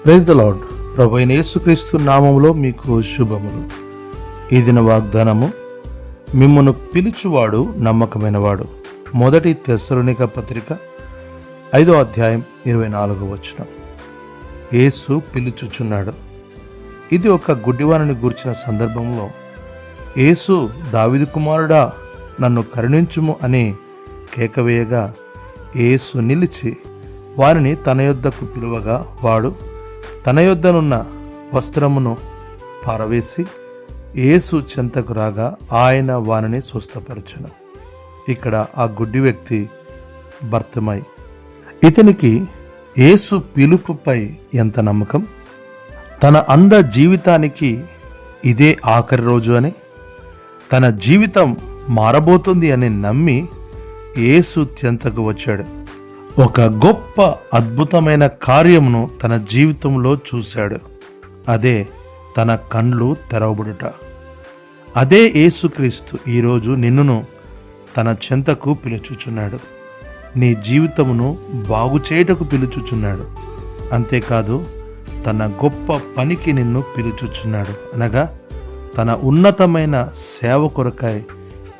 Praise the lord. ప్రభు అయిన యేసుక్రీస్తు నామములో మీకు శుభములు. ఈ దిన వాగ్దానము, మిమ్మును పిలుచువాడు నమ్మకమైనవాడు. 1 తెస్సలోనిక పత్రిక 5వ అధ్యాయం 24వ వచనం. యేసు పిలుచుచున్నాడు. ఇది ఒక గుడ్డివానిని గూర్చిన సందర్భంలో యేసు, దావీదు కుమారుడా నన్ను కరుణించుము అని కేకవేయగా యేసు నిలిచి వారిని తన యొద్దకు పిలువగా వాడు తన యొద్దనున్న వస్త్రమును పారవేసి యేసు చెంతకు రాగా ఆయన వారిని స్వస్థపరచెను. ఇక్కడ ఆ గుడ్డి వ్యక్తి బర్తిమయి. ఇతనికి యేసు పిలుపుపై ఎంత నమ్మకం! తన అంద జీవితానికి ఇదే ఆఖరి రోజు అని, తన జీవితం మారబోతుంది అని నమ్మి యేసు చెంతకు వచ్చాడు. ఒక గొప్ప అద్భుతమైన కార్యమును తన జీవితంలో చూశాడు. అదే తన కండ్లు తెరవబడుట. అదే యేసుక్రీస్తు ఈరోజు నిన్నును తన చెంతకు పిలుచుచున్నాడు. నీ జీవితమును బాగు చేయుటకు పిలుచుచున్నాడు. అంతేకాదు, తన గొప్ప పనికి నిన్ను పిలుచుచున్నాడు. అనగా తన ఉన్నతమైన సేవ కొరకై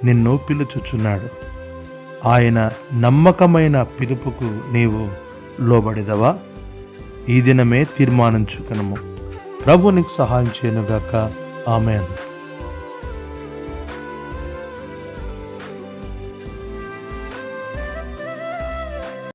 నిన్ను పిలుచుచున్నాడు. ఆయన నమ్మకమైన పిలుపుకు నీవు లోబడిదవా? ఈ దినమే తీర్మానించుకొనుము. ప్రభు నీకు సహాయం చేయనుగాక. ఆమేన్.